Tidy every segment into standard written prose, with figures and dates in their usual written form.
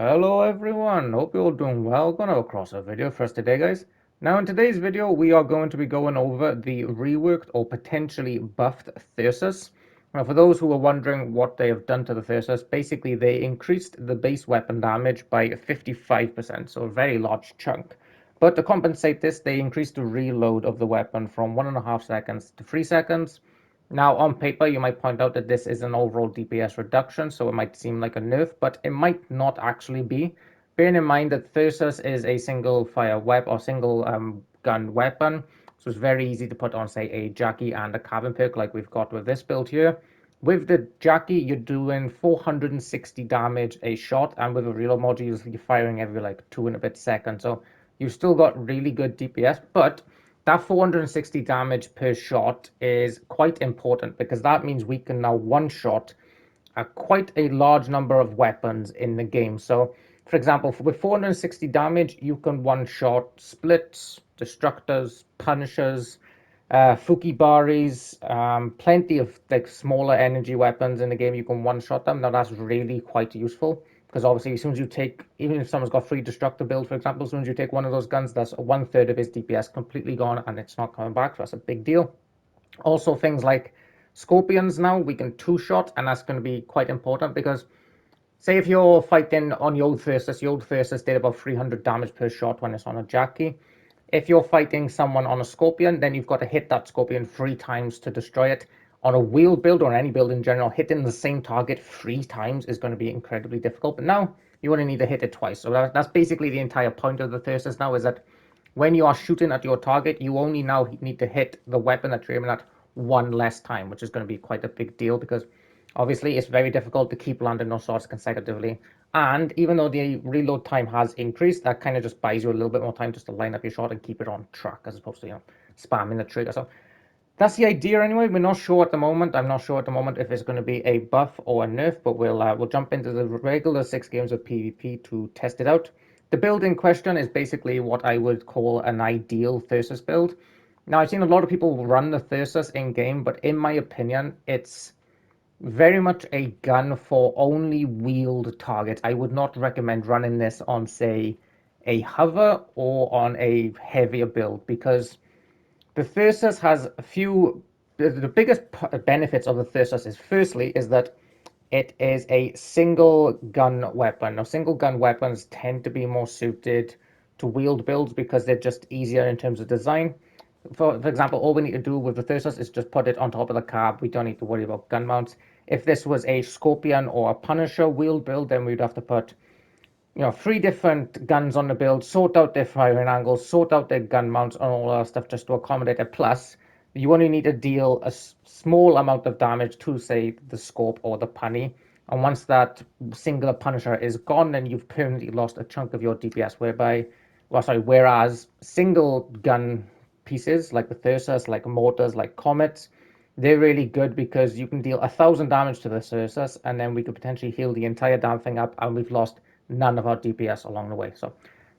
Hello everyone, hope you're all doing well. Gonna have a crossout video for us today, guys. Now in today's video we are going to be going over the reworked or potentially buffed Thyrsus. Now for those who are wondering what they have done to the Thyrsus, basically they increased the base weapon damage by 55%, so a very large chunk. But to compensate this, they increased the reload of the weapon from 1.5 seconds to 3 seconds. Now, on paper, you might point out that this is an overall DPS reduction, so it might seem like a nerf, but it might not actually be. Bearing in mind that Thyrsus is a single fire weapon or single gun weapon, so it's very easy to put on, say, a Jackie and a Cabin perk like we've got with this build here. With the Jackie, you're doing 460 damage a shot, and with a reload module, you're firing every like 2 and a bit seconds. So you've still got really good DPS, but that 460 damage per shot is quite important because that means we can now one-shot quite a large number of weapons in the game. So, for example, with 460 damage, you can one-shot splits, destructors, punishers, fukibaris, plenty of like smaller energy weapons in the game. You can one-shot them. Now that's really quite useful because obviously as soon as you take, even if someone's got free destructor build, for example, as soon as you take one of those guns, that's 1/3 of his DPS completely gone and it's not coming back. So that's a big deal. Also, things like scorpions now we can two-shot, and that's going to be quite important because say if you're fighting on the old Thyrsus did about 300 damage per shot when it's on a Jackie. If you're fighting someone on a Scorpion, then you've got to hit that Scorpion 3 times to destroy it. On a wheeled build or any build in general, hitting the same target 3 times is going to be incredibly difficult. But now you only need to hit it twice. So that's basically the entire point of the Thyrsus now, is that when you are shooting at your target, you only now need to hit the weapon that you're aiming at one less time, which is going to be quite a big deal because obviously it's very difficult to keep landing those shots consecutively. And even though the reload time has increased, that kind of just buys you a little bit more time just to line up your shot and keep it on track as opposed to, spamming the trigger. So that's the idea anyway. We're not sure at the moment. I'm not sure at the moment if it's going to be a buff or a nerf, but we'll jump into the regular 6 games of PvP to test it out. The build in question is basically what I would call an ideal Thyrsus build. Now, I've seen a lot of people run the Thyrsus in-game, but in my opinion, it's very much a gun for only wheeled targets. I would not recommend running this on, say, a hover or on a heavier build because the Thyrsus has a few. The biggest benefits of the Thyrsus is firstly is that it is a single gun weapon. Now, single gun weapons tend to be more suited to wheeled builds because they're just easier in terms of design. For example, all we need to do with the Thyrsus is just put it on top of the cab. We don't need to worry about gun mounts. If this was a Scorpion or a Punisher wheel build, then we'd have to put, 3 different guns on the build, sort out their firing angles, sort out their gun mounts, and all that stuff just to accommodate it. Plus, you only need to deal a small amount of damage to, say, the Scorp or the Punny. And once that singular Punisher is gone, then you've permanently lost a chunk of your DPS. Whereas single gun pieces like the Thyrsus, like mortars, like comets, they're really good because you can deal 1,000 damage to the Thyrsus, and then we could potentially heal the entire damn thing up, and we've lost none of our DPS along the way. So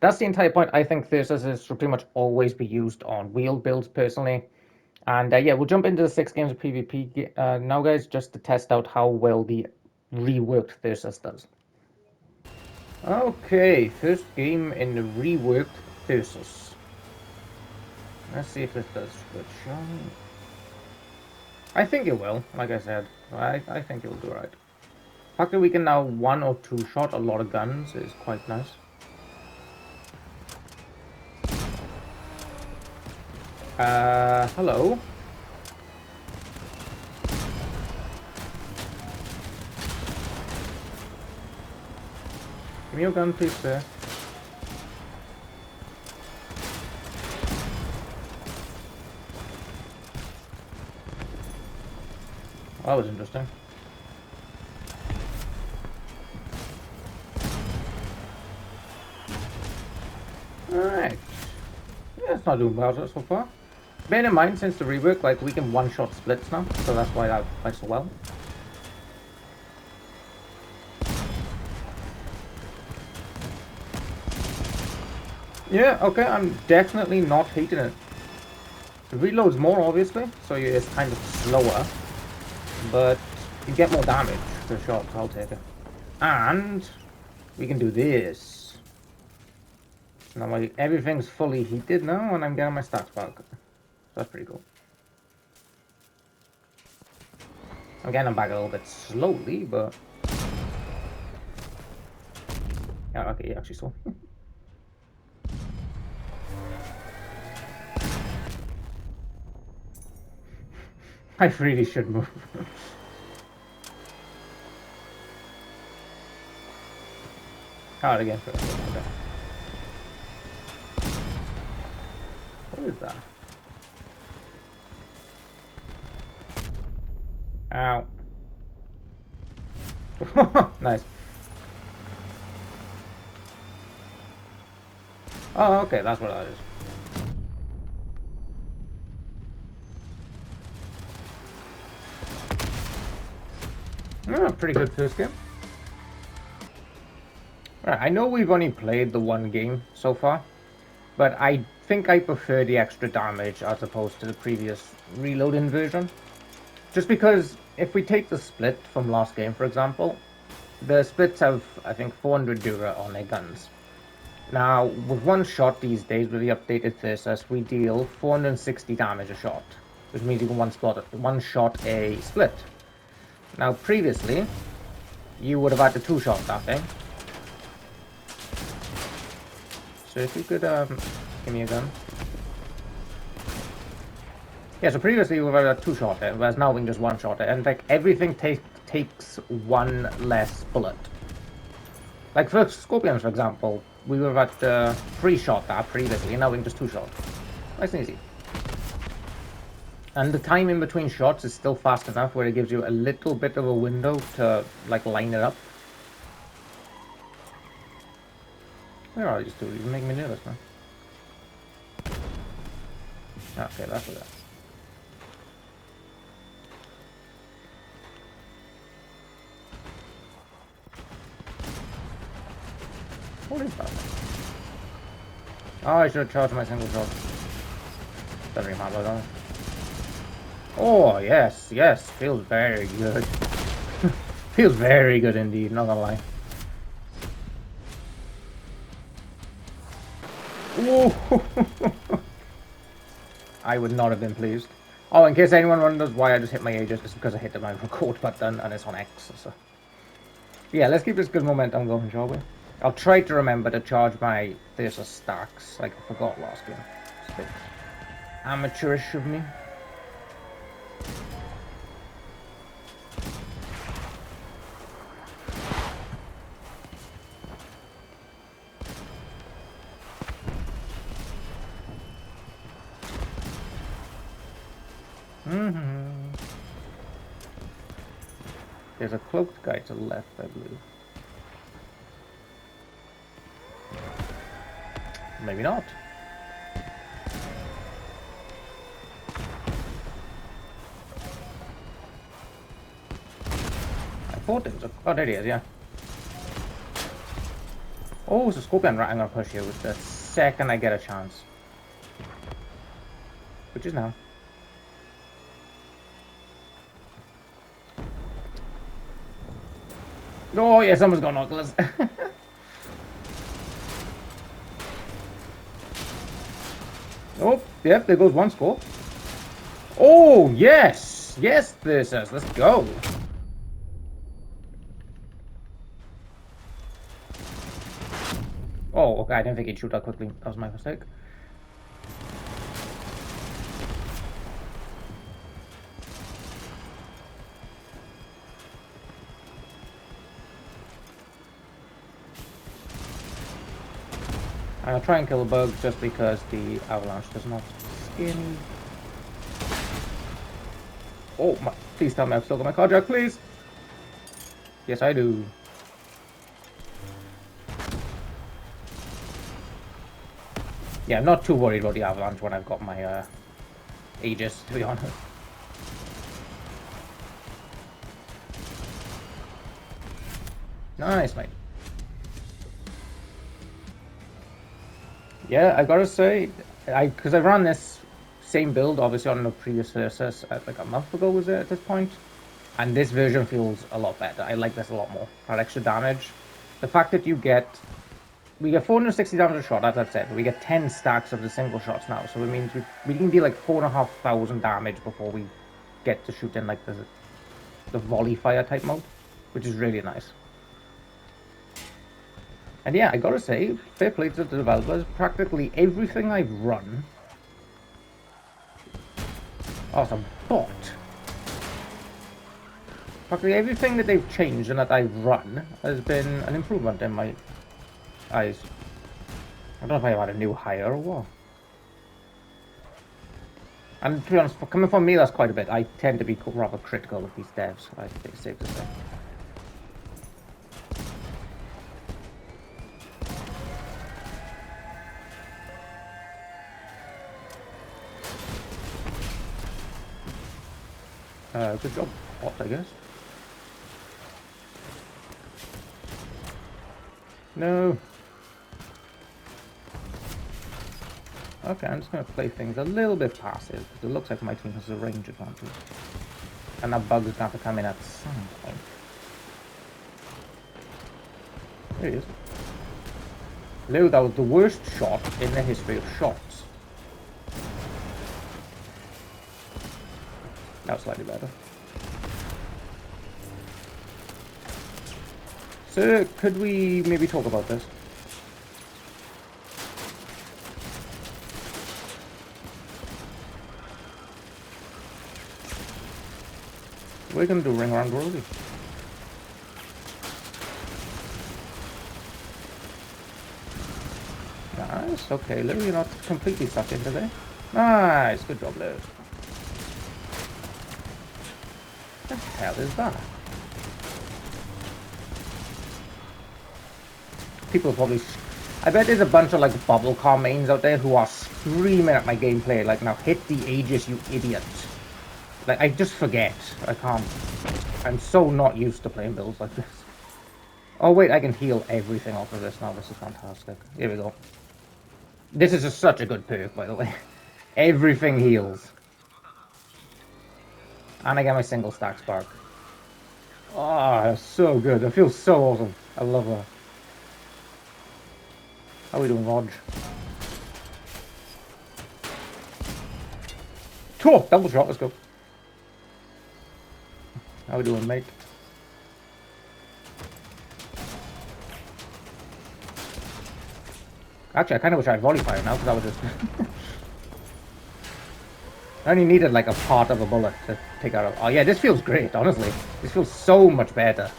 that's the entire point. I think Thyrsus should pretty much always be used on wheel builds personally. And yeah, we'll jump into the 6 games of PvP now, guys, just to test out how well the reworked Thyrsus does. Okay, first game in the reworked Thyrsus. Let's see if this does good, shall we? I think it will, like I said. I think it will do right. The fact that we can now 1 or 2 shot a lot of guns is quite nice. Hello? Give me your gun, please, sir. That was interesting. Alright. Yeah, it's not doing bad so far. Bear in mind, since the rework, like, we can one-shot splits now, so that's why that plays so well. Yeah, okay, I'm definitely not hating it. It reloads more, obviously, so it's kind of slower, but you get more damage per shot, so I'll take it. And we can do this. Now everything's fully heated now, and I'm getting my stats back. So that's pretty cool. I'm getting them back a little bit slowly, but... Yeah, okay, actually so. I really should move. Out again for a second. What is that? Ow. Nice. Oh, okay, that's what that is. Oh, pretty good first game. Alright, I know we've only played the one game so far, but I think I prefer the extra damage as opposed to the previous reloading version. Just because if we take the split from last game, for example, the splits have, I think, 400 Dura on their guns. Now, with one shot these days, with the updated Thyrsus, we deal 460 damage a shot, which means you can one shot a split. Now, previously, you would have had to two-shot that thing. So if you could, give me a gun. Yeah, so previously we would have had two-shot it, whereas now we can just one-shot it, and like everything takes one less bullet. Like for Scorpions, for example, we would have had three-shot that previously, and now we can just two-shot. Nice and easy. And the time in between shots is still fast enough where it gives you a little bit of a window to like line it up. Where are these two? You're making me nervous, man. Okay, that's what that is. What is that? Oh, I should have charged my single shot. Doesn't really matter though. Oh, yes, yes. Feels very good. Feels very good indeed, not gonna lie. Ooh. I would not have been pleased. Oh, in case anyone wonders why I just hit my Aegis, it's because I hit my record button and it's on X. So. Yeah, let's keep this good momentum going, shall we? I'll try to remember to charge my Thyrsus stacks, like I forgot last game. It's a bit amateurish of me. There's a cloaked guy to the left, I believe. Maybe not. I thought it was a... Oh, there he is, yeah. Oh, it's a Scorpion rat. I'm gonna push you the second I get a chance. Which is now. Oh, yeah, someone's got Nautilus. Oh, yep, there goes one score. Oh, yes! Yes, Thersus, let's go. Oh, okay, I didn't think he'd shoot that quickly. That was my mistake. I'll try and kill a bug just because the avalanche does not scare me. Oh, please tell me I've still got my carjack, please. Yes, I do. Yeah, I'm not too worried about the avalanche when I've got my Aegis, to be honest. Nice, mate. Yeah, I gotta say, because I ran this same build, obviously, on the previous Thyrsus, like a month ago, was it, at this point? And this version feels a lot better. I like this a lot more. That extra damage. The fact that we get 460 damage a shot, as I've said, but we get 10 stacks of the single shots now, so it means we can be like 4,500 damage before we get to shoot in like the volley fire type mode, which is really nice. And yeah, I gotta say, fair play to the developers, practically everything I've run... Oh, it's a bot. Practically everything that they've changed and that I've run has been an improvement in my eyes. I don't know if I've had a new hire or what. And to be honest, coming from me, that's quite a bit. I tend to be rather critical of these devs, I think it's safe to say. Good job, bot, I guess. No. Okay, I'm just going to play things a little bit passive, because it looks like my team has a range advantage. And that bug is going to have to come in at some point. There he is. Hello, that was the worst shot in the history of shots. Now slightly better. So, could we maybe talk about this? We're gonna do ring around Rosie. Nice, okay, Lou, you're not completely sucked in today. Nice, good job, Lou. What the hell is that? People probably... I bet there's a bunch of like bubblecar mains out there who are screaming at my gameplay like, now hit the Aegis, you idiot. Like, I just forget. I can't. I'm so not used to playing builds like this. Oh wait, I can heal everything off of this now. This is fantastic. Here we go. This is just such a good perk, by the way. Everything heals. And I get my single stack spark. Oh, that's so good. It feels so awesome. I love that. How are we doing, Rog? Oh, double shot, let's go. How we doing, mate? Actually, I kind of wish I had volley fire now, because I was just... I only needed like a part of a bullet to take out of... Oh yeah, this feels great, honestly. This feels so much better.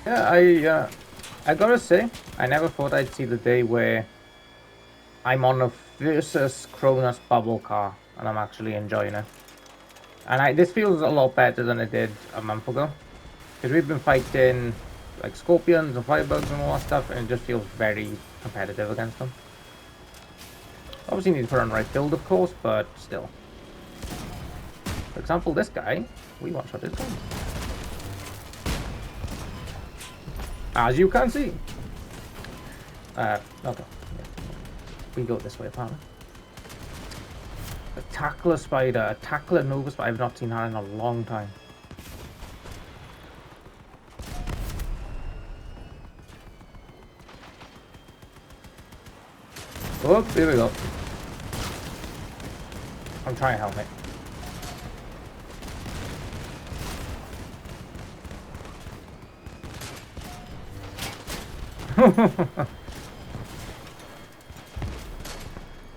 Yeah, I gotta say, I never thought I'd see the day where I'm on a Thyrsus Cronus bubble car, and I'm actually enjoying it. And this feels a lot better than it did a month ago. Because we've been fighting like scorpions and firebugs and all that stuff, and it just feels very competitive against them. Obviously need to put on the right build, of course, but still. For example, this guy, we one-shot his guns. As you can see. Okay. We go this way, apparently. A tackler spider, a tackler nova spider. I've not seen that in a long time. Oh, here we go. I'm trying to help me.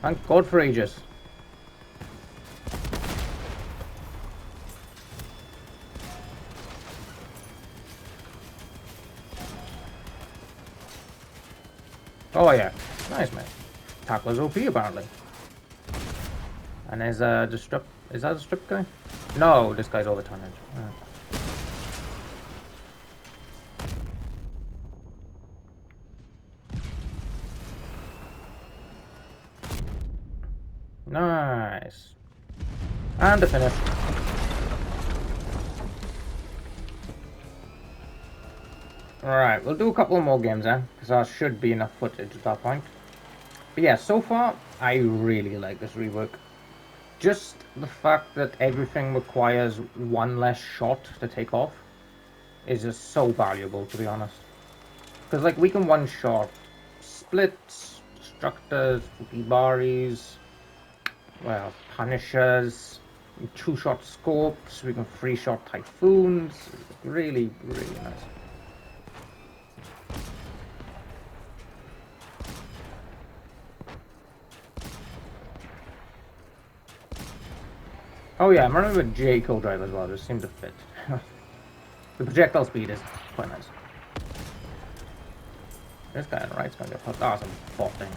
Thank God for Aegis. Oh yeah, nice man. Tackler's OP apparently. And there's the strip. Is that a strip guy? No, this guy's over tonnage. Nice. And the finish. Alright, we'll do a couple more games then, because there should be enough footage at that point. But yeah, so far, I really like this rework. Just the fact that everything requires one less shot to take off is just so valuable, to be honest. Because, like, we can one-shot splits, destructors, fukibaris, well, punishers, two-shot scopes, we can three-shot typhoons. Really, really nice. Oh yeah, I'm running with J co-drive as well, just seemed to fit. The projectile speed is quite nice. This guy on the right's gonna get put. Oh, some botting.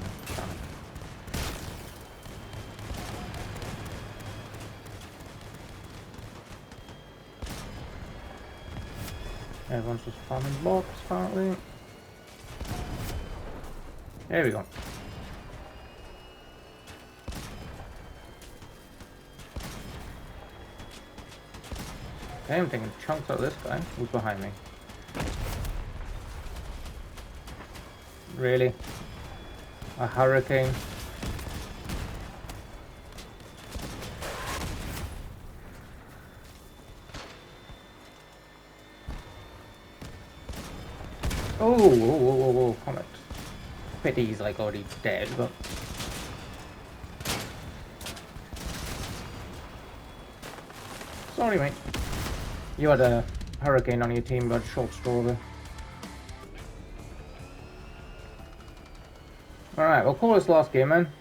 Everyone's just farming bots, apparently. There we go. Okay, I'm taking chunks out of this guy. Who's behind me? Really? A hurricane? Oh, whoa, whoa, whoa, whoa, Comet. Pity he's like already dead, but... Sorry, mate. You had a hurricane on your team, but short straw there. Alright, we'll call this last game, man.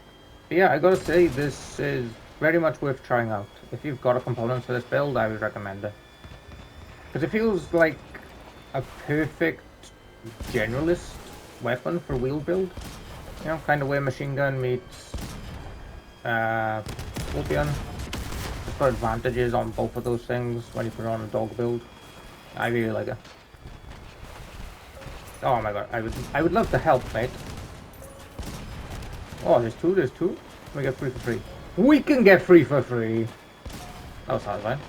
But yeah, I gotta say, this is very much worth trying out. If you've got a component for this build, I would recommend it. Because it feels like a perfect generalist weapon for wheel build. You know, kind of where machine gun meets Scorpion. It's got advantages on both of those things when you put it on a dog build. I really like it. Oh my god, I would love to help, mate. Oh, there's two. We get 3 for free. We can get 3 for free. That was satisfying.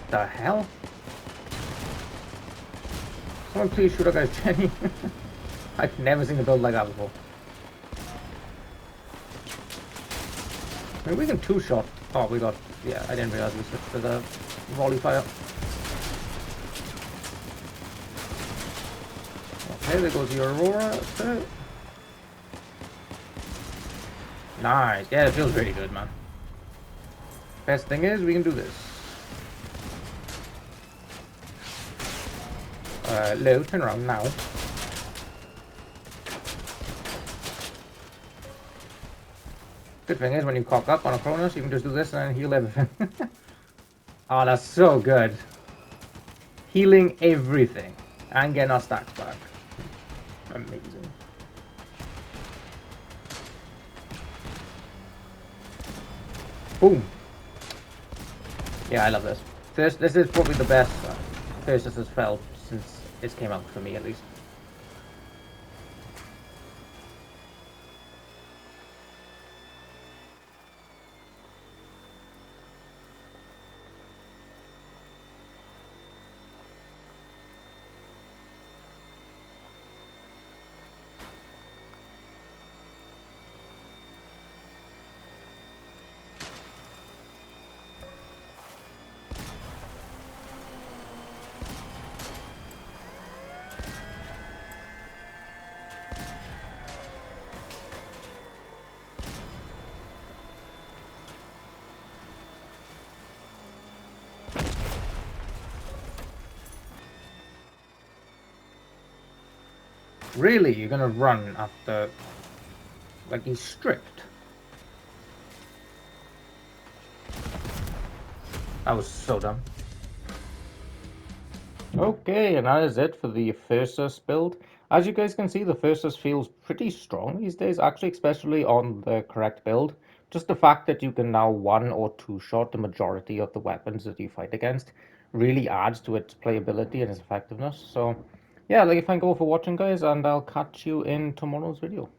The hell? Someone please shoot a guy's Jenny. I've never seen a build like that before. I mean, we can two-shot. Oh, we got... Yeah, I didn't realize we switched to the volley fire. Okay, there goes your Aurora. So. Nice. Yeah, it feels really good, man. Best thing is, we can do this. Lou, turn around now. Good thing is, when you cock up on a Cronus, you can just do this and heal everything. Oh, that's so good. Healing everything. And getting our stacks back. Amazing. Boom. Yeah, I love this. This is probably the best Thyrsus has felt since it came out, for me at least. Really? You're gonna run after... Like, he's stripped? That was so dumb. Okay, and that is it for the Thyrsus build. As you guys can see, the Thyrsus feels pretty strong these days, actually, especially on the correct build. Just the fact that you can now one or two shot the majority of the weapons that you fight against really adds to its playability and its effectiveness. So, yeah, like, thank you all for watching, guys, and I'll catch you in tomorrow's video.